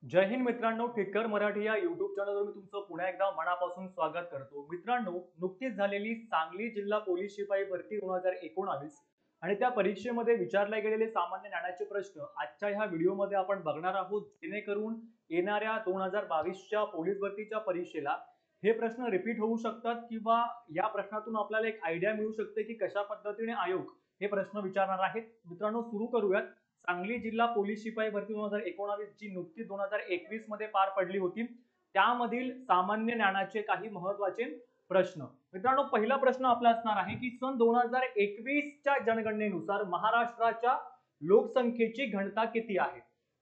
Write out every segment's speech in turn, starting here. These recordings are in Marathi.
जय हिंद मित्रांनो, ठेकर मराठी या युट्यूब चॅनलवर मी तुमचं पुन्हा एकदा मनापासून स्वागत करतो। मित्रांनो, नुकतीच झालेली सांगली जिल्हा पोलीस शिपाई भरती 2019 आणि त्या परीक्षेमध्ये विचारले गेलेले सामान्य ज्ञानाचे प्रश्न आजच्या ह्या व्हिडिओमध्ये आपण बघणार आहोत, जेणेकरून येणाऱ्या 2022च्या पोलीस भरतीच्या परीक्षेला हे प्रश्न रिपीट होऊ शकतात किंवा या प्रश्नातून आपल्याला एक आयडिया मिळू शकते की कशा पद्धतीने आयोग हे प्रश्न विचारणार आहेत। मित्रांनो, सुरू करूयात। सांगली जिल्हा पोलीस शिपाई भरती 2019 जी नुकतीच 2021 मध्ये पार पडली होती, त्यामधील सामान्य ज्ञानाचे काही महत्त्वाचे प्रश्न। मित्रांनो, पहिला प्रश्न आपला असणार आहे की सन 2021च्या जनगणनेनुसार महाराष्ट्राच्या लोकसंख्येची घनता किती आहे।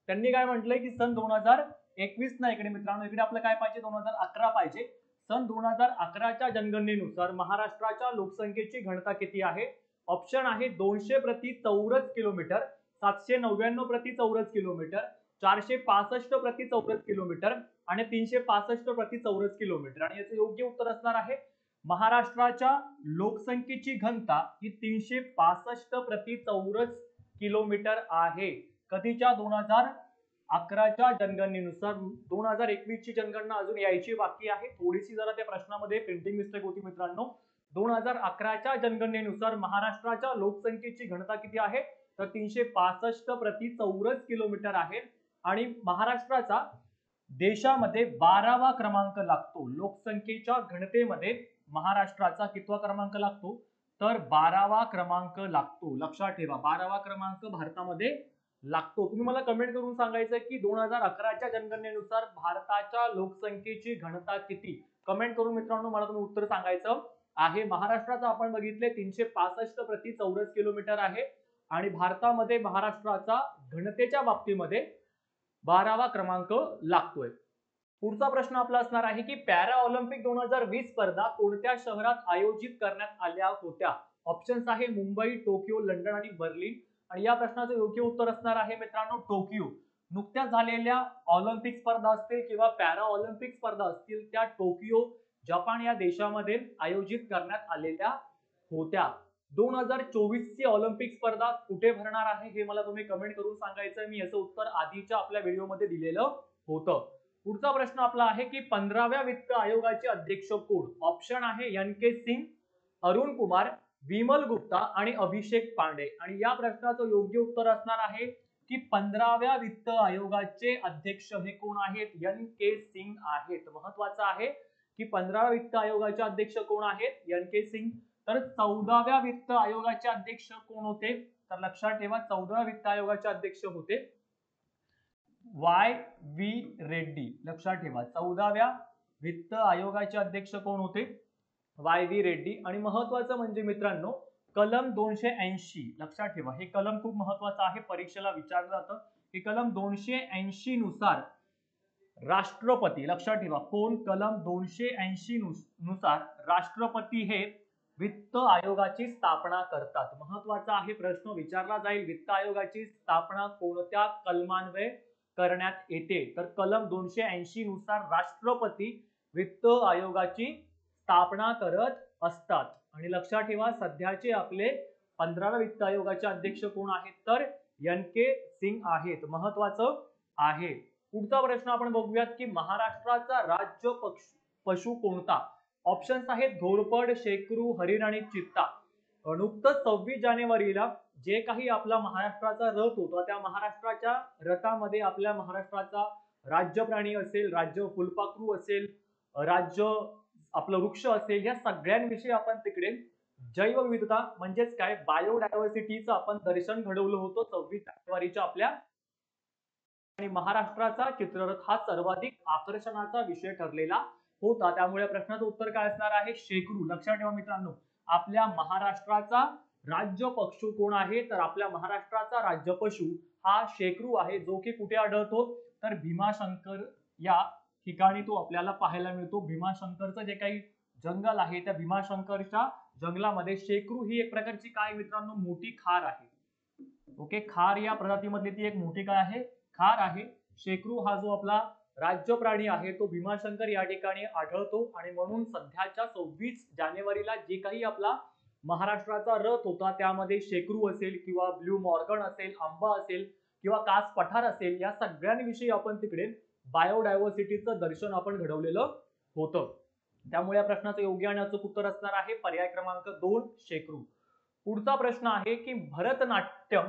त्यांनी काय म्हटलंय की सन 2021 ना, इकडे मित्रांनो इकडे आपलं काय पाहिजे, 2011 पाहिजे। सन 2011च्या जनगणनेनुसार महाराष्ट्राच्या लोकसंख्येची घनता किती आहे। ऑप्शन आहे 200 प्रति चौरस किलोमीटर, 799 प्रति चौरस किलोमीटर, 465 प्रति चौरस किलोमीटर आणि 365 प्रति चौरस किलोमीटर। आणि याचं योग्य उत्तर असणार आहे महाराष्ट्राच्या लोकसंख्येची घनता ही 365 प्रति चौरस किलोमीटर आहे। कधीच्या 2011च्या जनगणनेनुसार 2021 ची जनगणना अजून यायची बाकी आहे, थोडीशी जरा त्या प्रश्नामध्ये प्रिंटिंग मिस्टेक होती मित्रांनो। 2011च्या जनगणनेनुसार महाराष्ट्राच्या लोकसंख्येची घनता किती आहे, तर 365 प्रति चौरस किलोमीटर आहे। आणि महाराष्ट्राचा देशामध्ये 12वा क्रमांक लागतो लोकसंख्येच्या घनतेमध्ये। महाराष्ट्राचा कितवा क्रमांक लागतो, तर 12वा क्रमांक लागतो। लक्षात ठेवा, 12वा क्रमांक भारतामध्ये लागतो। तुम्ही मला कमेंट करून सांगायचं की 2011च्या जनगणनेनुसार भारताच्या लोकसंख्येची घनता किती, कमेंट करून मित्रांनो मला तुम्ही उत्तर सांगायचं आहे। महाराष्ट्राचा आपण बघितले 365 प्रति चौरस किलोमीटर आहे आणि भारतामध्ये महाराष्ट्राचा घनतेच्या बाबतीमध्ये 12वा क्रमांक लागतोय। पुढचा प्रश्न आपला असणार आहे की पॅरा ऑलिम्पिक 2020 स्पर्धा कोणत्या शहरात आयोजित करण्यात आल्या होत्या। ऑप्शन्स आहे मुंबई, टोकियो, लंडन आणि बर्लिन। आणि या प्रश्नाचं योग्य उत्तर असणार आहे मित्रांनो टोकियो। नुकत्याच झालेल्या ऑलिम्पिक स्पर्धा असतील किंवा पॅरा ऑलिम्पिक स्पर्धा असतील, त्या टोकियो जपान या देशामध्ये आयोजित करण्यात आलेल्या होत्या। 2024 ची ऑलिम्पिक स्पर्धा कुठे भरणार आहे हे मला तुम्ही कमेंट करून सांगायचं। मी याचं उत्तर आधीच्या आपल्या व्हिडिओमध्ये दिलेलं होतं। पुढचा प्रश्न आपला आहे की 15व्या वित्त आयोगाचे अध्यक्ष कोण। ऑप्शन आहे NK सिंग, अरुण कुमार, विमल गुप्ता आणि अभिषेक पांडे। आणि या प्रश्नाचं योग्य उत्तर असणार आहे की 15व्या वित्त आयोगाचे अध्यक्ष हे कोण आहेत, NK सिंग आहेत। महत्वाचं आहे की 15व्या वित्त आयोगाचे अध्यक्ष कोण आहेत, NK सिंग। तर 14व्या वित्त आयोगाचे अध्यक्ष कोण होते, तर लक्षात ठेवा 14व्या वित्त आयोगाचे अध्यक्ष होते YV रेड्डी। लक्षात ठेवा 14व्या वित्त आयोगाचे अध्यक्ष कोण होते, YV रेड्डी। आणि महत्वाचं म्हणजे मित्रांनो कलम 280, लक्षात ठेवा हे कलम खूप महत्वाचं आहे, परीक्षेला विचारलं जातं की कलम 280 नुसार राष्ट्रपती, लक्षात ठेवा कोण, कलम 280 नुसार राष्ट्रपती हे वित्त आयोगाची स्थापना करतात। महत्वाचा आहे, प्रश्न विचारला जाईल वित्त आयोगाची स्थापना कोणत्या कलमान्वये करण्यात येते, तर कलम 280 नुसार राष्ट्रपती वित्त आयोगाची स्थापना करत असतात। आणि लक्षात ठेवा सध्याचे आपले 15व्या वित्त आयोगाचे अध्यक्ष कोण आहेत, तर NK सिंग आहेत। महत्वाचं आहे। पुढचा प्रश्न आपण बघूयात की महाराष्ट्राचा राज्य पशु कोणता। ऑप्शन्स आहेत घोरपड, शेकरू, हरिण आणि चित्ता। नुकतंच 26 जानेवारीला जे काही आपला महाराष्ट्राचा रथ होता, त्या महाराष्ट्राच्या रथामध्ये आपल्या महाराष्ट्राचा राज्य प्राणी असेल, राज्य फुलपाखरू असेल, राज्य आपलं वृक्ष असेल, या सगळ्यांविषयी आपण तिकडे जैवविविधता म्हणजेच काय बायोडायव्हर्सिटीचं आपण दर्शन घडवलं होतं 26 जानेवारीच्या आपल्या। आणि महाराष्ट्राचा चित्ररथ हा सर्वाधिक आकर्षणाचा विषय ठरलेला होता, त्यामुळे प्रश्नाचं उत्तर काय असणार आहे, शेकरू। लक्षात ठेवा मित्रांनो आपल्या महाराष्ट्राचा राज्य पशु कोण आहे, तर आपल्या महाराष्ट्राचा राज्य पशु हा शेकरू आहे, जो की कुठे आढळतो, तर भीमाशंकर या ठिकाणी तो आपल्याला पाहायला मिळतो। भीमाशंकरचं जे काही जंगल आहे, त्या भीमाशंकरच्या जंगलामध्ये शेकरू ही एक प्रकारची काय मित्रांनो मोठी खार आहे। ओके, खार या प्रजातीमधली ती एक मोठी काय आहे, खार आहे। शेकरू हा जो आपला राज्य प्राणी आहे तो भीमाशंकर या ठिकाणी आढळतो। आणि म्हणून सध्याच्या 26 जानेवारीला जे काही आपला महाराष्ट्राचा रथ होता, त्यामध्ये शेकरू असेल किंवा ब्लू मॉर्गन असेल, आंबा असेल किंवा कास पठार असेल, या सगळ्यांविषयी आपण तिकडे बायोडायव्हर्सिटीचं दर्शन आपण घडवलेलं होतं. त्यामुळे या प्रश्नाचं योग्य आणि अचूक उत्तर असणार आहे पर्याय क्रमांक 2 शेकरू. पुढचा प्रश्न आहे की भरतनाट्यम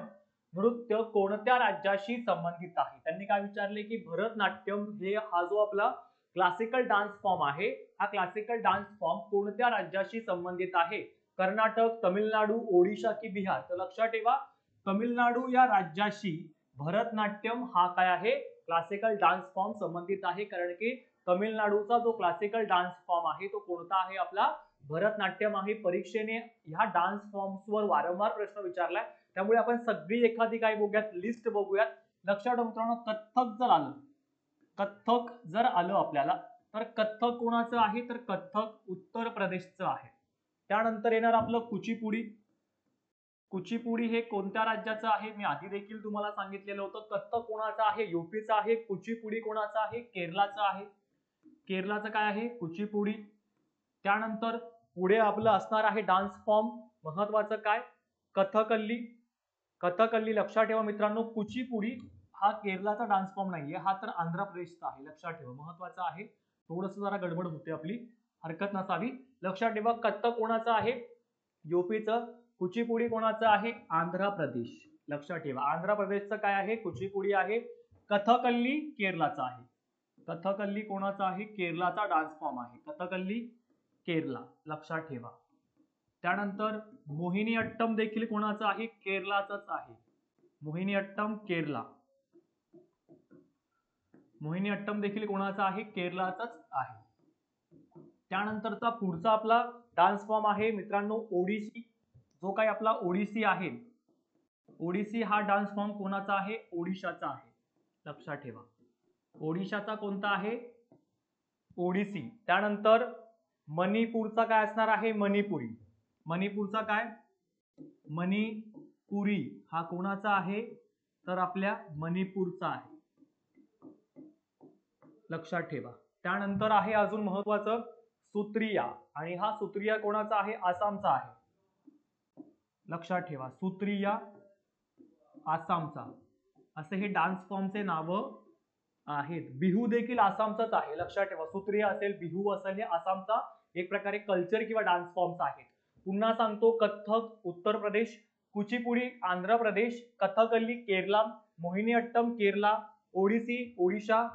नृत्य कोणत्या राज्याशी संबंधित आहे. त्यांनी काय विचारले की भरतनाट्यम हे हा जो आपला क्लासिकल डान्स फॉर्म आहे, हा क्लासिकल डान्स फॉर्म कोणत्या राज्याशी संबंधित आहे. कर्नाटक, तमिळनाडू, ओडिशा की बिहार. तर लक्षात ठेवा तमिळनाडू या राज्याशी भरतनाट्यम हा काय आहे क्लासिकल डान्स फॉर्म संबंधित आहे. कारण की तमिळनाडूचा जो क्लासिकल डान्स फॉर्म आहे तो कोणता आहे आपला भरतनाट्यम आहे. परीक्षेने ह्या डान्स फॉर्म्सवर वारंवार प्रश्न विचारलाय त्यामुळे आपण सगळी एखादी काय बघूयात लिस्ट बघूयात. लक्षात ठेवा मित्रांनो कथ्थक जर आलं आपल्याला तर कथ्थक कोणाचं आहे तर कथ्थक उत्तर प्रदेशचं आहे. त्यानंतर येणार आपलं कुचिपुडी. कुचिपुडी हे कोणत्या राज्याचं आहे मी आधी देखील तुम्हाला सांगितलेलं होतं. कथ्थक कोणाचं आहे यूपीचं आहे. कुचिपुडी कोणाचं आहे केरलाचं आहे. केरलाचं काय आहे कुचिपुडी. त्यानंतर पुढे आपलं असणार आहे डान्स फॉर्म महत्वाचं काय कथकली. कथकली लक्षात ठेवा मित्रांनो कुचिपुडी हा केरलाचा डान्स फॉर्म नाहीये हा तर आंध्र प्रदेशचा आहे. लक्षात ठेवा महत्वाचं आहे. थोडंसं जरा गडबड होते आपली हरकत नसावी. लक्षात ठेवा कथ्थक कोणाचं आहे यूपीचं. कुचिपुडी कोणाचं आहे आंध्र प्रदेश. लक्षात ठेवा आंध्र प्रदेशचं काय आहे कुचिपुडी आहे. कथकली केरलाचा आहे. कथकली कोणाचा आहे केरलाचा डान्स फॉर्म आहे. कथकली केरला लक्षात ठेवा. त्यानंतर मोहिनीअट्टम देखील कोणाचा आहे केरलाचाच आहे. मोहिनीअट्टम केरला. मोहिनीअट्टम देखील कोणाचा आहे केरलाचाच आहे. त्यानंतरचा पुढचा आपला डान्स फॉर्म आहे मित्रांनो ओडिसी. जो काही आपला ओडिसी आहे ओडिसी हा डान्स फॉर्म कोणाचा आहे ओडिशाचा आहे. लक्षात ठेवा ओडिशाचा कोणता आहे ओडिसी. त्यानंतर मणिपूरचा काय असणार आहे मणिपुरी. मणिपूरचा काय मणिपुरी हा कोणाचा आहे तर आपल्या मणिपूरचा आहे. लक्षात ठेवा. त्यानंतर आहे अजून महत्वाचं सुत्रिया आणि हा सुत्रिया कोणाचा आहे आसामचा आहे. लक्षात ठेवा सुत्रिया आसामचा. असे हे डान्स फॉर्मचे नाव आहेत. बिहू देखील आसामचाच आहे. लक्षात ठेवा सुत्रिया असेल बिहू असेल हे आसामचा एक प्रकारे कल्चर किंवा डान्स फॉर्म्स आहेत. पुन्हा सांगतो कथ्थक उत्तर प्रदेश, कुचिपुडी आंध्र प्रदेश, कथकली केरला, मोहिनीअट्टम केरला, ओडिसी ओडिशा,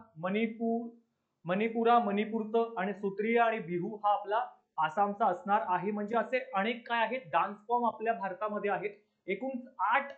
मणिपुरा मणिपूरचं आणि सुत्रिया आणि बिहू हा आपला आसामचा असणार आहे. म्हणजे असे अनेक काय आहेत डान्स फॉर्म आपल्या भारतामध्ये आहेत. एकूण 8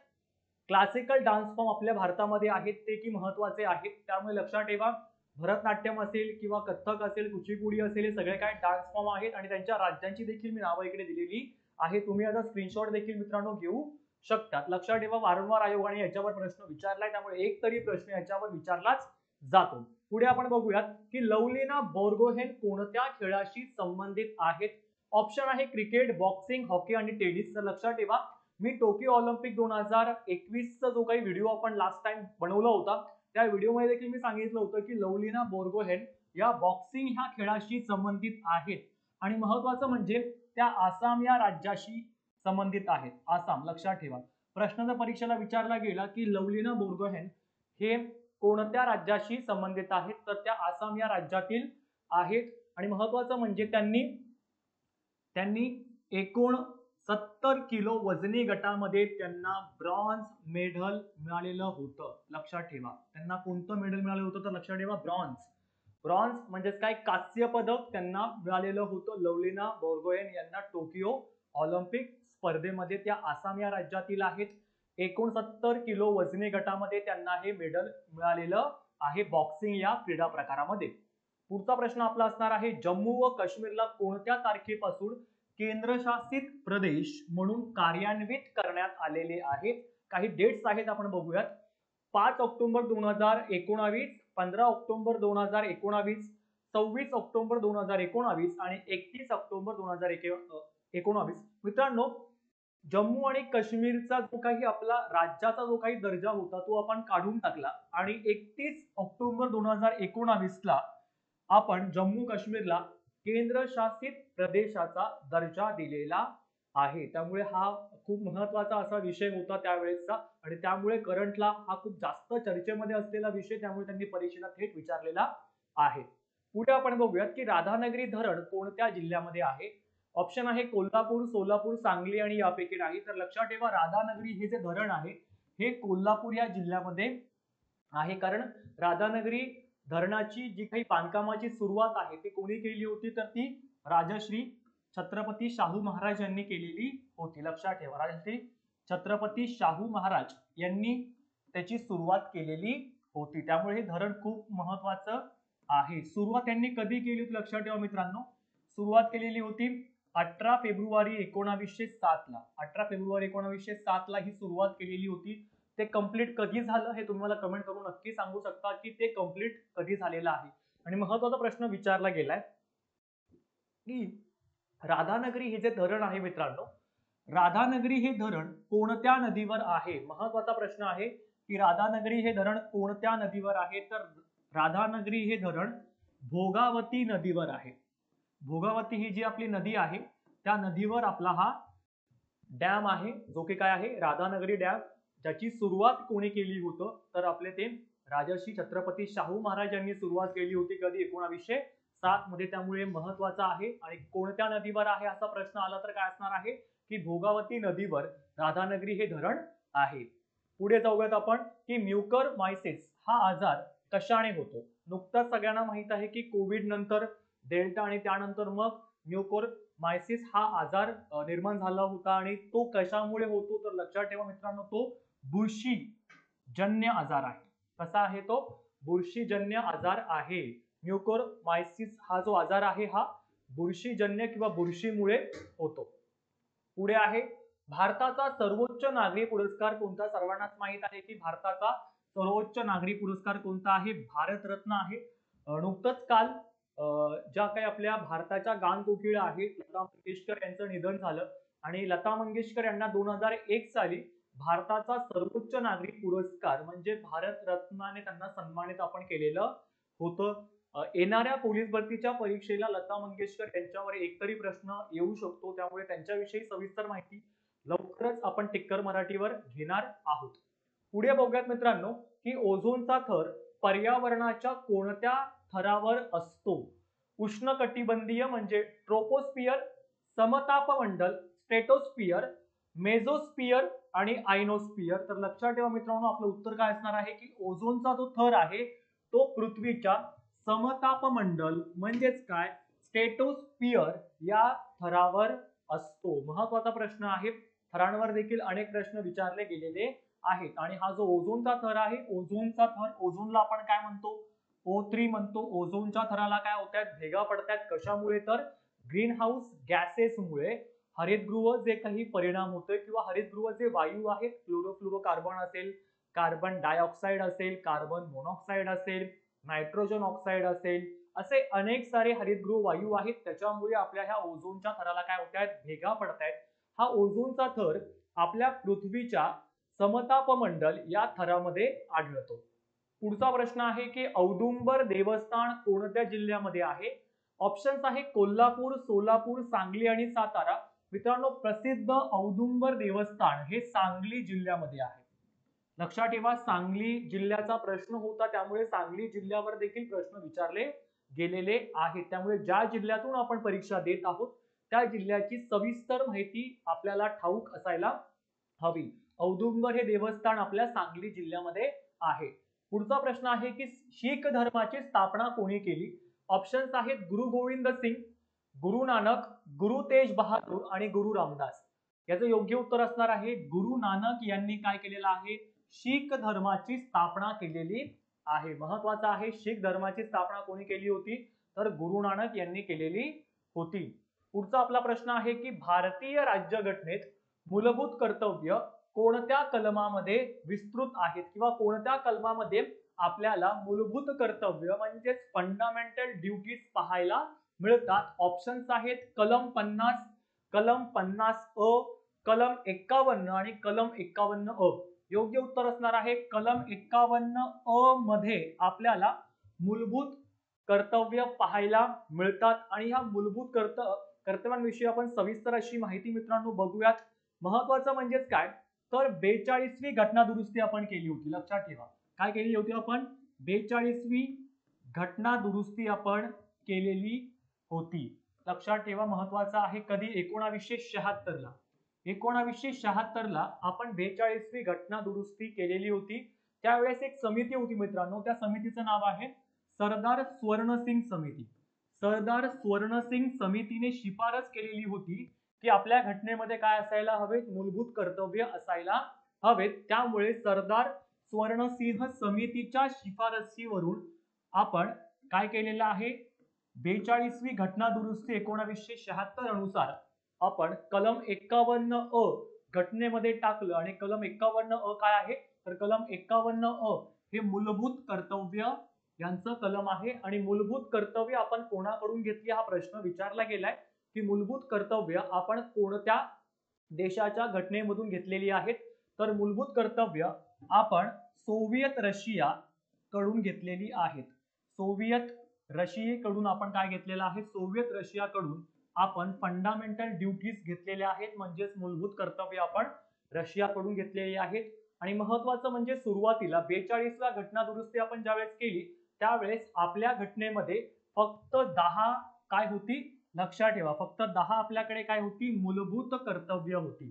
क्लासिकल डान्स फॉर्म आपल्या भारतामध्ये आहेत ते की महत्वाचे आहेत. त्यामुळे लक्षात ठेवा भरतनाट्यम असेल किंवा कथ्थक असेल कुचिपुडी असेल हे सगळे काय डान्स फॉर्म आहेत आणि त्यांच्या राज्यांची देखील मी नावं इकडे दिलेली आहे. तुम्ही याचा स्क्रीनशॉट देखील मित्रांनो घेऊ शकतात. लक्षात ठेवा वारंवार आयोगाने याच्यावर प्रश्न विचारलाय त्यामुळे एक तरी प्रश्न याच्यावर विचारलाच जातो. पुढे आपण बघूयात की लवलीना बोर्गोहेन कोणत्या खेळाशी संबंधित आहेत. ऑप्शन आहे क्रिकेट, बॉक्सिंग, हॉकी आणि टेनिस. तर लक्षात ठेवा मी टोकियो ऑलिम्पिक 2021 चा जो काही व्हिडिओ आपण लास्ट टाइम बनवला होता त्या व्हिडिओमध्ये देखील मी सांगितलं होतं की लवलीना बोर्गोहेन या बॉक्सिंग ह्या खेळाशी संबंधित आहेत आणि महत्वाचं म्हणजे त्या आसाम या राज्याशी संबंधित आहेत. आसाम लक्षात ठेवा. प्रश्न जर परीक्षेला विचारला गेला की लवलीना बोर्गोहेन हे कोणत्या राज्याशी संबंधित आहेत तर त्या आसाम या राज्यातील आहेत. आणि महत्वाचं म्हणजे त्यांनी 69 किलो वजनी गटामध्ये त्यांना ब्रॉन्झ मेडल मिळालेलं होतं. लक्षात ठेवा त्यांना कोणतं मेडल मिळालं होतं तर लक्षात ठेवा ब्रॉन्झ म्हणजे काय कांस्य पदक त्यांना मिळालेलं होतं. लवलीना बोर्गोहेन यांना टोकियो ऑलिम्पिक स्पर्धेमध्ये त्या आसाम या राज्यातील आहेत. 69 किलो वजनी गटामध्ये त्यांना हे मेडल मिळालेलं आहे बॉक्सिंग या क्रीडा प्रकारामध्ये. पुढचा प्रश्न आपला असणार आहे जम्मू व काश्मीरला कोणत्या तारखेपासून केंद्रशासित प्रदेश म्हणून कार्यान्वित करण्यात आलेले आहेत. काही डेट्स आहेत आपण बघूयात. 5 ऑक्टोबर 2019, 15 ऑक्टोबर 2019, 26 ऑक्टोबर 2019 आणि 31 ऑक्टोबर 2019. मित्रांनो जम्मू आणि काश्मीरचा जो काही आपला राज्याचा जो काही दर्जा होता तो आपण काढून टाकला आणि 31 ऑक्टोबर 2019 ला आपण जम्मू काश्मीरला केंद्रशासित प्रदेशाचा दर्जा दिलेला आहे. त्यामुळे हा खूप महत्त्वाचा असा विषय होता त्यावेळेसचा आणि त्यामुळे करंटला हा खूप जास्त चर्चेमध्ये असलेला विषय, त्यामुळे त्यांनी परीक्षेला थेट विचारलेला आहे. पुढे आपण बघूयात की राधानगरी धरण कोणत्या जिल्ह्यामध्ये आहे? ऑप्शन आहे कोल्हापूर, सोलापूर, सांगली आणि यापैकी नाही. तर लक्षात ठेवा राधानगरी हे जे धरण आहे हे कोल्हापूर या जिल्ह्यामध्ये आहे. कारण राधानगरी धरणाची जी काही बांधकामाची सुरुवात आहे ती कोणी केली होती? तर ती राजश्री छत्रपती शाहू महाराज यांनी केलेली होती. लक्षात ठेवा राजश्री छत्रपती शाहू महाराज यांनी त्याची सुरुवात केलेली होती. त्यामुळे हे धरण खूप महत्वाचं आहे. सुरुवात यांनी कधी केली होती लक्षात ठेवा मित्रांनो. सुरुवात केलेली होती 18 फेब्रुवारी 1907 ला. 18 फेब्रुवारी 1907 ला ही सुरुवात केलेली होती. ते कंप्लीट कधी झालं हे तुम्ही मला कमेंट करून नक्की सांगू शकता की ते कंप्लीट कधी झालेलं आहे. आणि महत्वाचा प्रश्न विचारला गेलाय की राधानगरी हे जे धरण आहे मित्रांनो, राधानगरी हे धरण कोणत्या नदीवर आहे? महत्वाचा प्रश्न आहे की राधानगरी हे धरण कोणत्या नदीवर आहे? तर राधानगरी हे धरण भोगावती नदीवर आहे. भोगावती ही जी आपली नदी आहे त्या नदीवर आपला हा डॅम आहे, जो की काय आहे राधानगरी डॅम, ज्याची सुरुवात कोणी केली होतं? तर आपले ते राजर्षी छत्रपती शाहू महाराज यांनी सुरुवात केली होती. कधी? 1907 मध्ये. त्यामुळे महत्वाचा आहे. आणि कोणत्या नदीवर आहे असा प्रश्न आला तर काय असणार आहे की भोगावती नदीवर राधानगरी हे धरण आहे. पुढे जाऊयात आपण की म्युकरमायसिस हा आजार कशाने होतो? नुकताच सगळ्यांना माहित आहे की कोविड नंतर डेल्टा आणि त्यानंतर मग म्युकरमायसिस हा आजार निर्माण झाला होता. आणि तो कशामुळे होतो? तर लक्षात ठेवा मित्रांनो, तो बुरशीजन्य आजार आहे. कसा आहे तो? बुरशीजन्य आजार आहे. म्युकरमायसिस हा जो आजार आहे हा बुरशीजन्य किंवा बुरशीमुळे होतो. पुढे आहे भारताचा सर्वोच्च नागरी पुरस्कार कोणता? सर्वांनाच माहित आहे की भारताचा सर्वोच्च नागरी पुरस्कार कोणता आहे? भारतरत्न आहे. नुकतंच काल ज्या काही आपल्या भारताच्या गानकोकिळा आहेत लता मंगेशकर यांचं निधन झालं आणि लता मंगेशकर यांना 2001 साली भारताचा सर्वोच्च नागरी पुरस्कार म्हणजे भारतरत्नाने त्यांना सन्मानित आपण केलेलं होतं. येणाऱ्या पोलीस भरतीच्या परीक्षेला लता मंगेशकर यांच्यावर एकतरी प्रश्न येऊ शकतो, त्यामुळे त्यांच्याविषयी सविस्तर माहिती लवकरच आपण टिक्कर मराठीवर घेणार आहोत. पुढे बघूयात मित्रांनो की ओझोनचा थर पर्यावरणाच्या कोणत्या थरावर असतो? उष्णकटिबंधीय म्हणजे ट्रोपोस्फियर, समतापमंडल, स्ट्रेटोस्फियर, मेझोस्फियर आणि आयनोस्फियर. तर लक्षात ठेवा मित्रांनो आपलं उत्तर काय असणार आहे की ओझोनचा जो थर आहे तो पृथ्वीच्या समतापमंडल म्हणजेच काय स्ट्रेटोस्फियर या थरावर असतो. महत्वाचा प्रश्न आहे. थरांवर देखील अनेक प्रश्न विचारले गेलेले आहेत. आणि हा जो ओझोनचा थर आहे, ओझोनचा थर, ओझोनला आपण काय म्हणतो? O3 म्हणतो. ओझोनच्या थराला काय होतात? भेगा पडतात. कशामुळे? तर ग्रीन हाऊस गॅसेसमुळे. हरितगृह जे काही परिणाम होतोय किंवा हरितगृह जे वायू आहेत, क्लोरोफ्लोरोकार्बन असेल, कार्बन डायऑक्साइड असेल, कार्बन मोनॉक्साइड असेल, नायट्रोजन ऑक्साइड असेल, असे अनेक सारे हरितगृह वायू आहेत. त्याच्यामुळे आपल्या ह्या ओझोनच्या थराला काय होत आहेत? भेगा पडतायत. हा ओझोनचा थर आपल्या पृथ्वीच्या समतापमंडल या थरामध्ये आढळतो. पुढचा प्रश्न आहे की औदुंबर देवस्थान कोणत्या जिल्ह्यामध्ये आहे? ऑप्शन्स आहे कोल्हापूर, सोलापूर, सांगली आणि सातारा. मित्रांनो प्रसिद्ध औदुंबर देवस्थान हे सांगली जिल्ह्यामध्ये आहे. लक्षात ठेवा सांगली जिल्ह्याचा प्रश्न होता, त्यामुळे सांगली जिल्ह्यावर देखील प्रश्न विचारले गेलेले आहेत. त्यामुळे ज्या जिल्ह्यातून आपण परीक्षा देत आहोत त्या जिल्ह्याची सविस्तर माहिती आपल्याला ठाऊक असायला हवी. औदुंबर हे देवस्थान आपल्या सांगली जिल्ह्यामध्ये आहे. पुढचा प्रश्न आहे की शीख धर्माची स्थापना कोणी केली? ऑप्शन्स आहेत गुरु गोविंद सिंग, गुरु नानक, गुरु तेज बहादूर आणि गुरु रामदास. याचं योग्य उत्तर असणार आहे गुरु नानक यांनी काय केलेलं आहे? शीख धर्माची स्थापना केलेली आहे. महत्वाचा आहे शीख धर्माची स्थापना कोणी केली होती? तर गुरु नानक यांनी केलेली होती. पुढचा आपला प्रश्न आहे की भारतीय राज्यघटनेत मूलभूत कर्तव्य कोणत्या कलमामध्ये विस्तृत आहेत किंवा कोणत्या कलमामध्ये आपल्याला मूलभूत कर्तव्य म्हणजे फंडामेंटल ड्युटीज पाहायला मिळतात? ऑप्शन्स आहेत कलम 50, कलम 50 अ, कलम 51 आणि कलम 51 अ. योग्य उत्तर असणार आहे कलम 51 अ मध्ये आपल्याला मूलभूत कर्तव्य पाहायला मिळतात. आणि ह्या मूलभूत कर्तव्यांविषयी आपण सविस्तर अशी माहिती मित्रांनो बघूयात. महत्वाचं म्हणजेच काय तर 42वी घटना दुरुस्ती आपण केली होती. लक्षात ठेवा काय केली होती आपण 42वी घटना दुरुस्ती आपण केलेली होती. लक्षात ठेवा महत्वाचं आहे. कधी 1976 ला 1976 ला आपण 42वी घटना दुरुस्ती केलेली होती. त्यावेळेस एक समिती होती मित्रांनो, त्या समितीचं नाव आहे सरदार स्वर्णसिंग समिती. सरदार स्वर्णसिंग समितीने शिफारस केलेली होती की आपल्या घटनेमध्ये काय असायला हवेत मूलभूत कर्तव्य असायला हवेत. त्यामुळे सरदार स्वर्णसिंह समितीच्या शिफारसीवरून आपण काय केलेलं आहे 42वी घटना दुरुस्ती 1976 अनुसार आपण कलम 51 अ घटनेमध्ये टाकलं आणि कलम 51 अ काय आहे तर कलम 51 अ हे मूलभूत कर्तव्य यांचं कलम आहे. आणि मूलभूत कर्तव्य आपण कोणाकडून घेतली हा प्रश्न विचारला गेलाय की मूलभूत कर्तव्य आपण कोणत्या देशाच्या घटनेमधून घेतलेली आहेत तर मूलभूत कर्तव्य आपण सोव्हिएत रशिया कडून घेतलेली आहेत. सोव्हिएत रशियाकडून आपण काय घेतलेलं आहे सोव्हिएत रशियाकडून आपण फंडामेंटल ड्युटीज घेतलेल्या आहेत. म्हणजेच मूलभूत कर्तव्य आपण रशियाकडून घेतलेली आहेत. आणि महत्वाचं म्हणजे सुरुवातीला 42व्या घटना दुरुस्ती आपण ज्यावेळेस केली त्यावेळेस आपल्या घटनेमध्ये फक्त 10 काय होती लक्षात ठेवा फक्त 10 आपल्याकडे काय होती मूलभूत कर्तव्य होती.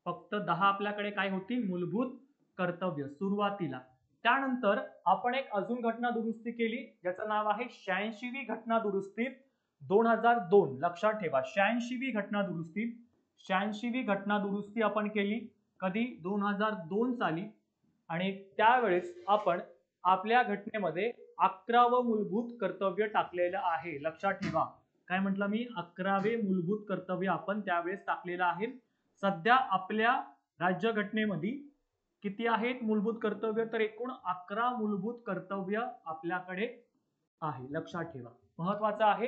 फक्त 10 आपल्याकडे काय होती मूलभूत कर्तव्य सुरुवातीला. त्यानंतर आपण एक अजून घटना दुरुस्ती केली ज्याचं नाव आहे 86वी घटना दुरुस्ती 2002. लक्षात ठेवा 86वी घटना दुरुस्ती 86वी घटना दुरुस्ती आपण केली कधी 2002 साली. आणि त्यावेळेस आपण आपल्या घटनेमध्ये 11वे मूलभूत कर्तव्य टाकलेलं आहे. लक्षात ठेवा काय म्हटलं मी 11वे मूलभूत कर्तव्य आपण त्यावेळेस टाकलेलं आहे. सध्या आपल्या राज्यघटनेमध्ये किती आहेत मूलभूत कर्तव्य तर एकूण 11 मूलभूत कर्तव्य आपल्याकडे आहे. लक्षात ठेवा महत्वाचं आहे.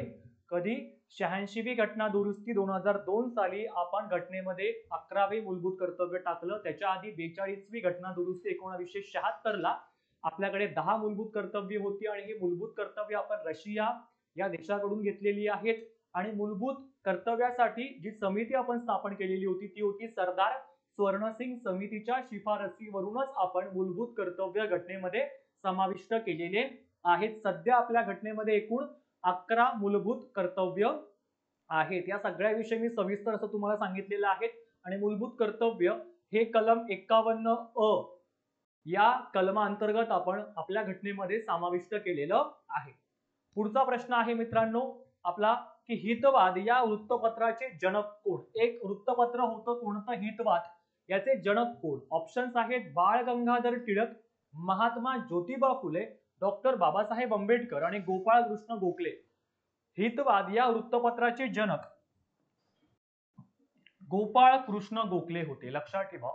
कधी 86वी घटना दुरुस्ती 2002 साली आपण घटनेमध्ये 11वे मूलभूत कर्तव्य टाकलं. त्याच्या आधी 42वी घटना दुरुस्ती 1976 ला आपल्याकडे 10 मूलभूत कर्तव्य होती आणि ही मूलभूत कर्तव्य आपण रशिया या देशाकडून घेतलेली आहेत. आणि मूलभूत कर्तव्यासाठी जी समिती आपण स्थापन केलेली होती ती होती सरदार स्वर्णसिंग समितीच्या शिफारसीवरूनच आपण मूलभूत कर्तव्य घटनेमध्ये समाविष्ट केलेले आहेत. सध्या आपल्या घटनेमध्ये एकूण 11 मूलभूत कर्तव्य आहेत. या सगळ्याविषयी मी सविस्तर असं तुम्हाला सांगितलेलं आहे. आणि मूलभूत कर्तव्य हे कलम 51 अ या कलमाअंतर्गत आपण आपल्या घटनेमध्ये समाविष्ट केलेलं आहे. पुढचा प्रश्न आहे मित्रांनो आपला की हितवाद या वृत्तपत्राचे जनक कोण. एक वृत्तपत्र होतं कोणतं हितवाद याचे जनक कोण. ऑप्शन्स आहेत बाळ गंगाधर टिळक, महात्मा ज्योतिबा फुले, डॉक्टर बाबासाहेब आंबेडकर आणि गोपाळ कृष्ण गोखले. हितवाद या वृत्तपत्राचे जनक गोपाळ कृष्ण गोखले होते. लक्षात ठेवा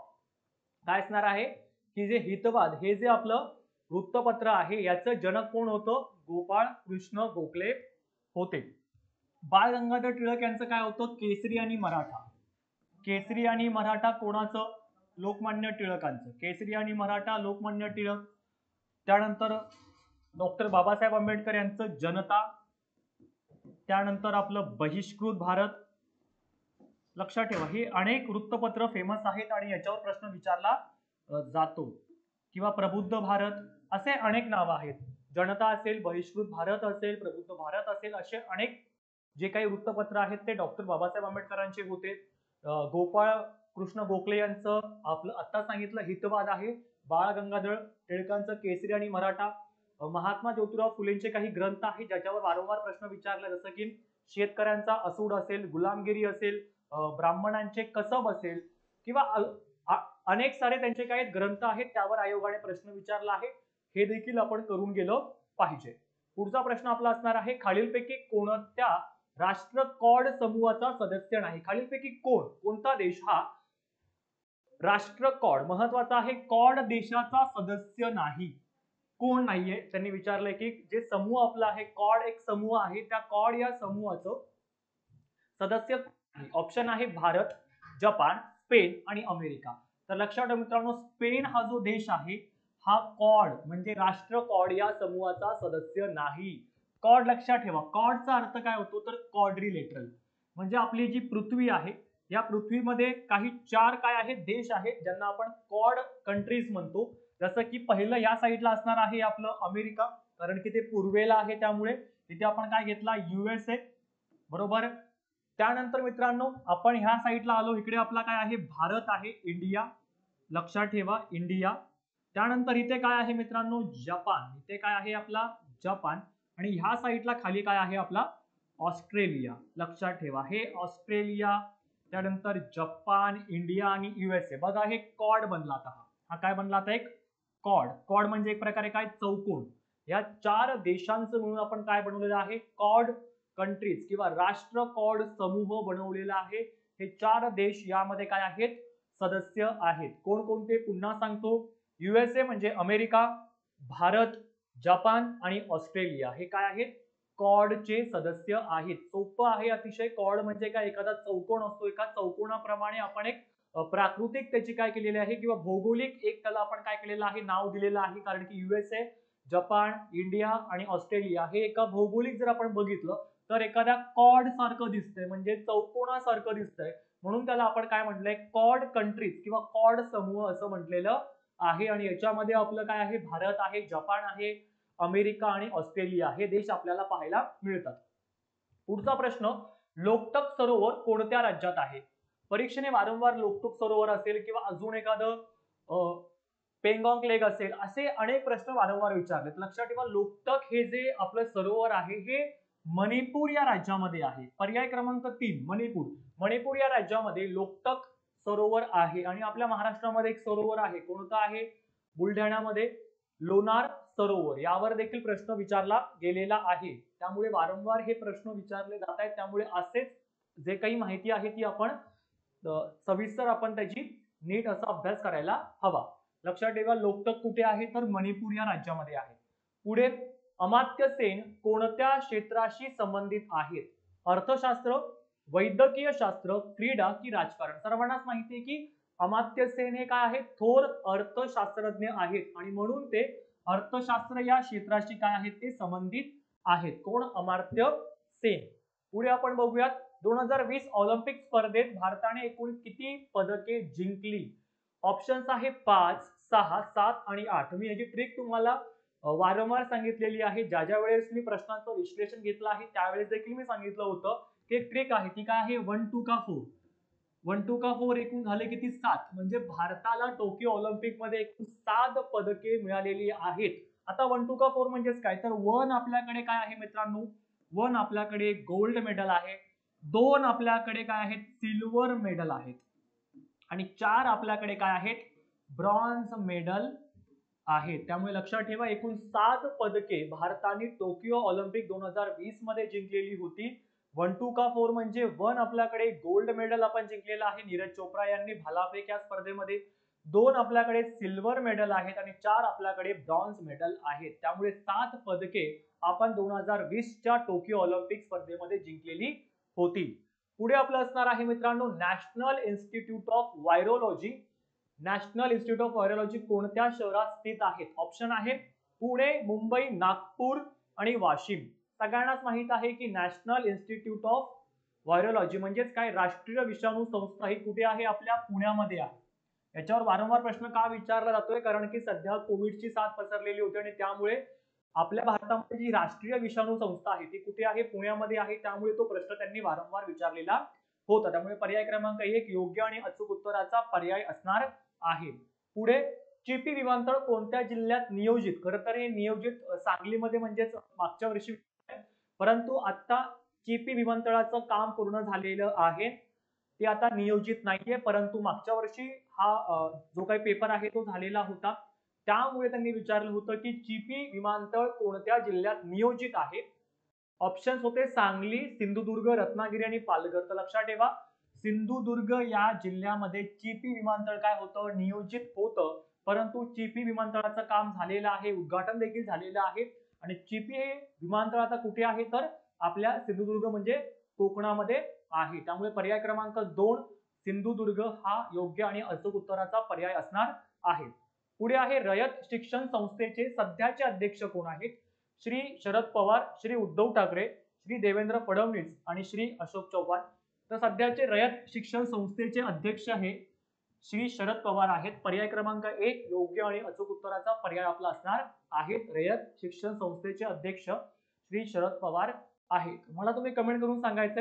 काय असणार आहे की जे हितवाद हे जे आपलं वृत्तपत्र आहे याचं जनक कोण होतं गोपाळ कृष्ण गोखले होते. बाळ गंगाधर टिळक यांचं काय होतं केसरी आणि मराठा. केसरी आणि मराठा कोणाचं लोकमान्य टिळकांचं. केसरी आणि मराठा लोकमान्य टिळक. त्यानंतर डॉक्टर बाबासाहेब आंबेडकर यांचं जनता. त्यानंतर आपलं बहिष्कृत भारत. लक्षात ठेवा हे अनेक वृत्तपत्र फेमस आहेत आणि याच्यावर प्रश्न विचारला जातो. किंवा प्रबुद्ध भारत असे अनेक नाव आहेत. जनता असेल बहिष्कृत भारत असेल प्रबुद्ध भारत असेल असे अनेक जे काही वृत्तपत्र आहेत ते डॉक्टर बाबासाहेब आंबेडकरांचे होते. गोपाळ कृष्ण गोखले यांचं आपलं आता सांगितलं हितवाद आहे. बाळ गंगाधर टिळकांचं केसरी आणि मराठा. महात्मा ज्योतिराव फुलेंचे काही ग्रंथ आहेत ज्याच्यावर वारंवार प्रश्न विचारला जसं की शेतकऱ्यांचा असूड असेल, गुलामगिरी असेल, ब्राह्मणांचे कसब असेल किंवा अनेक सारे त्यांचे काही ग्रंथ आहेत त्यावर आयोगाने प्रश्न विचारला आहे. हे देखील आपण करून गेलं पाहिजे. पुढचा प्रश्न आपला असणार आहे खालीलपैकी कोणत्या राष्ट्र कॉड समूहाचा सदस्य नाही. खालीलपैकी कोणता देश हा राष्ट्र कॉड महत्वाचा आहे कॉड देशाचा सदस्य नाही. कोण नाहीये त्यांनी विचारलंय की जे समूह आपला आहे कॉड एक समूह आहे त्या कॉड या समूहाचं सदस्य. ऑप्शन आहे भारत, जपान, स्पेन आणि अमेरिका. तर लक्षात ठेवा मित्रांनो स्पेन हा जो देश आहे हा कॉड म्हणजे राष्ट्र कॉड या समूहाचा सदस्य नाही. कॉड लक्षात ठेवा कॉडचा अर्थ काय होतो तर क्वाड्रिलेटरल म्हणजे आपली जी पृथ्वी आहे, या पृथ्वीमध्ये काही 4 काय आहेत देश आहेत ज्यांना आपण क्वाड कंट्रीज म्हणतो. जसं की पहिलं या साईडला असणार आहे आपलं अमेरिका, कारण की ते पूर्वेला आहे त्यामुळे तिथे आपण काय घेतला USA, बरोबर. त्यानंतर मित्रांनो आपण ह्या साईडला आलो, इकडे आपला काय आहे भारत आहे, इंडिया, लक्षात ठेवा इंडिया. त्यानंतर इथे काय आहे मित्रांनो जपान, इथे काय आहे आपला जपान. आणि ह्या साईडला खाली काय आहे आपला ऑस्ट्रेलिया, लक्षात ठेवा हे ऑस्ट्रेलिया. त्यानंतर जपान, इंडिया आणि USA. बघा हे कॉड बनला आता, हा काय बनला आता एक कॉड. कॉड म्हणजे एक प्रकारे काय चौकोन. या 4 देशांचं मिळून आपण काय बनवलेलं आहे कॉड कंट्रीज किंवा राष्ट्र कॉड समूह बनवलेला आहे. हे 4 देश यामध्ये काय आहेत सदस्य आहेत. कोणकोणते पुन्हा सांगतो, USA म्हणजे अमेरिका, भारत, जपान आणि ऑस्ट्रेलिया हे काय आहेत कॉडचे सदस्य आहेत. सोपं आहे अतिशय. कॉड म्हणजे काय एखादा चौकोन असतो, एका चौकोनाप्रमाणे आपण एक प्राकृतिक त्याची काय केलेली आहे किंवा भौगोलिक एक त्याला आपण काय केलेलं आहे नाव दिलेलं आहे. कारण की USA, जपान, इंडिया आणि ऑस्ट्रेलिया हे एका भौगोलिक जर आपण बघितलं तर एखाद्या कॉड सारखं दिसतंय, म्हणजे चौकोनासारखं दिसतंय, म्हणून त्याला आपण काय म्हटलंय कॉड कंट्रीज किंवा कॉड समूह असं म्हटलेलं आहे. आणि याच्यामध्ये आपलं काय आहे भारत आहे, जपान आहे, अमेरिका आणि ऑस्ट्रेलिया हे देश आपल्याला पाहायला मिळतात. पुढचा प्रश्न, लोकटक सरोवर कोणत्या राज्यात आहे? परीक्षेने वारंवार लोकटक सरोवर असेल किंवा अजून एखादं पेंगॉंग लेक असेल, असे अनेक प्रश्न वारंवार विचारलेत. लक्षात ठेवा लोकटक हे जे आपलं सरोवर आहे हे मणिपूर या राज्यामध्ये आहे. पर्याय क्रमांक 3 मणिपूर. मणिपूर या राज्यामध्ये लोकटक सरोवर आहे. आणि आपल्या महाराष्ट्रामध्ये एक सरोवर आहे, कोणतं आहे बुलढाण्यामध्ये लोणार सरोवर. यावर देखील प्रश्न विचारला गेलेला आहे. त्यामुळे वारंवार हे प्रश्न विचारले जात आहेत. त्यामुळे असेच जे काही माहिती आहे ती आपण सविस्तर आपण त्याची नीट असा अभ्यास करायला हवा. लक्षात ठेवा लोकटक कुठे आहे तर मणिपूर या राज्यामध्ये आहे. पुढे, अमात्य सेन कोणत्या क्षेत्राशी संबंधित आहेत? अर्थशास्त्र, वैद्यकीय शास्त्र, क्रीडा की राजकारण? सर्वांनाच माहिती आहे की अमात्य सेन हे काय आहेत थोर अर्थशास्त्रज्ञ आहेत आणि म्हणून ते अर्थशास्त्र या क्षेत्राशी काय आहेत ते संबंधित आहेत. कोण? अमात्य सेन. पुढे आपण बघूयात 2020 ऑलिम्पिक स्पर्धेत भारताने एकूण किती पदके जिंकली? ऑप्शन्स आहे 5, 6, 7 आणि 8. मी याची ट्रिक तुम्हाला वारंवार सांगितलेली आहे. ज्या ज्या वेळेस मी प्रश्नांचं विश्लेषण घेतलं आहे त्यावेळेस देखील मी सांगितलं होतं की एक ट्रिक आहे, ती काय आहे 1, 2 का 4. 1, 2 का 4 एकूण झाले किती 7. म्हणजे भारताला टोकियो ऑलिम्पिक मध्ये एकूण 7 पदके मिळालेली आहेत. आता 1, 2 का 4 म्हणजेच काय तर 1 आपल्याकडे काय आहे मित्रांनो 1 आपल्याकडे गोल्ड मेडल आहे, 2 आपल्याकडे काय आहेत सिल्वर मेडल आहेत आणि 4 आपल्याकडे काय आहेत ब्रॉन्झ मेडल आहेत. त्यामुळे लक्षात ठेवा एकूण 7 पदके भारताने टोकियो ऑलिम्पिक 2020 मध्ये जिंकलेली होती. 1, 2 का 4 म्हणजे 1 आपल्याकडे गोल्ड मेडल आपण जिंकलेला आहे नीरज चोप्रा यांनी भालाफेक या स्पर्धेमध्ये, 2 आपल्याकडे सिल्वर मेडल आहेत आणि 4 आपल्याकडे ब्रॉन्झ मेडल आहेत. त्यामुळे 7 पदके आपण 2020 च्या टोकियो ऑलिम्पिक स्पर्धेमध्ये जिंकलेली होती. पुढे आपलं असणार आहे मित्रांनो national institute of virology. National institute of virology कोणत्या शहरात स्थित आहेत? ऑप्शन आहे पुणे, मुंबई, नागपूर आणि वाशिम. सगळ्यांनाच माहित आहे की नॅशनल इन्स्टिट्यूट ऑफ व्हायरोलॉजी म्हणजेच काय राष्ट्रीय विषाणू संस्था ही कुठे आहे आपल्या पुण्यामध्ये आहे. याच्यावर वारंवार प्रश्न का विचारला जातोय कारण की सध्या कोविडची साथ पसरलेली होती आणि त्यामुळे आपल्या भारतामध्ये जी राष्ट्रीय विषाणू संस्था आहे ती कुठे आहे पुण्यामध्ये आहे. त्यामुळे तो प्रश्न त्यांनी वारंवार विचारलेला होता. त्यामुळे पर्याय क्रमांक 1 योग्य आणि अचूक उत्तराचा पर्याय असणार आहे. पुढे, चिपी विमानतळ कोणत्या जिल्ह्यात नियोजित? खरं तर हे नियोजित सांगलीमध्ये म्हणजेच मागच्या वर्षी, परंतु आता चिपी विमानतळाचं काम पूर्ण झालेलं आहे. ते आता नियोजित नाहीये, परंतु मागच्या वर्षी हा जो काही पेपर आहे तो झालेला होता. त्यामुळे त्यांनी विचारलं होतं की चिपी विमानतळ कोणत्या जिल्ह्यात नियोजित आहे? ऑप्शन्स होते सांगली, सिंधुदुर्ग, रत्नागिरी आणि पालघर. तर लक्षात ठेवा सिंधुदुर्ग या जिल्ह्यामध्ये चिपी विमानतळ काय होतं नियोजित होतं, परंतु चिपी विमानतळाचं काम झालेलं आहे, उद्घाटन देखील झालेलं आहे. आणि चिपी हे विमानतळ आता कुठे आहे तर आपल्या सिंधुदुर्ग म्हणजे कोकणामध्ये आहे. त्यामुळे पर्याय क्रमांक 2 सिंधुदुर्ग हा योग्य आणि अचूक उत्तराचा पर्याय असणार आहे. पुढे आहे रयत शिक्षण संस्थेचे सध्याचे अध्यक्ष कोण आहेत? श्री शरद पवार, श्री उद्धव ठाकरे, श्री देवेंद्र फडणवीस आणि श्री अशोक चव्हाण. तर सध्याचे रयत शिक्षण संस्थेचे अध्यक्ष हे श्री शरद पवार आहेत. पर्याय क्रमांक 1 योग्य आणि अचूक उत्तराचा पर्याय आपला असणार आहे. रयत शिक्षण संस्थेचे अध्यक्ष श्री शरद पवार आहेत. मला तुम्ही कमेंट करून सांगायचं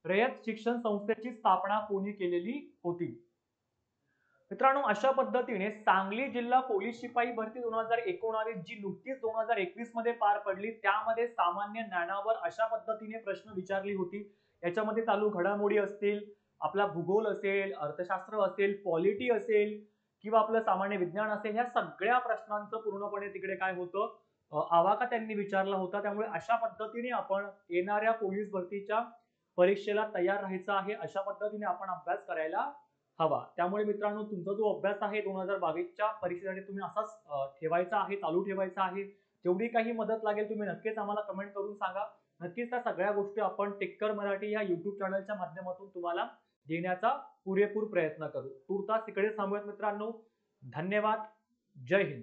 रयत शिक्षण संस्थेची स्थापना कोणी केलेली होती. मित्रांनो, अशा पद्धतीने सांगली जिल्हा पोलीस शिपाई भरती 2019 जी नुकतीच 2021 मध्ये पार पडली, त्यामध्ये सामान्य ज्ञानावर अशा पद्धतीने प्रश्न विचारली होती. याच्यामध्ये चालू घडामोडी असतील, आपला भूगोल असेल, अर्थशास्त्र असेल, पॉलिटी असेल किंवा आपलं सामान्य विज्ञान असेल, ह्या सगळ्या प्रश्नांचं पूर्णपणे तिकडे काय होतं आवाका त्यांनी विचारला होता. त्यामुळे अशा पद्धतीने आपण येणाऱ्या पोलीस भरतीच्या परीक्षेला तयार राहायचं आहे. अशा पद्धतीने आपण अभ्यास करायला हवा. त्यामुळे मित्रांनो, तुमचा जो अभ्यास आहे 2022च्या परीक्षेसाठी तुम्ही असाच ठेवायचा आहे, चालू ठेवायचा आहे. जेवढी काही मदत लागेल तुम्ही नक्कीच आम्हाला कमेंट करून सांगा. नक्कीच त्या सगळ्या गोष्टी आपण टिक्कर मराठी या YouTube चॅनलच्या माध्यमातून तुम्हाला देण्याचा पुरेपूर प्रयत्न करू. तूर्तास तिकडे थांबूयात मित्रांनो. धन्यवाद. जय हिंद.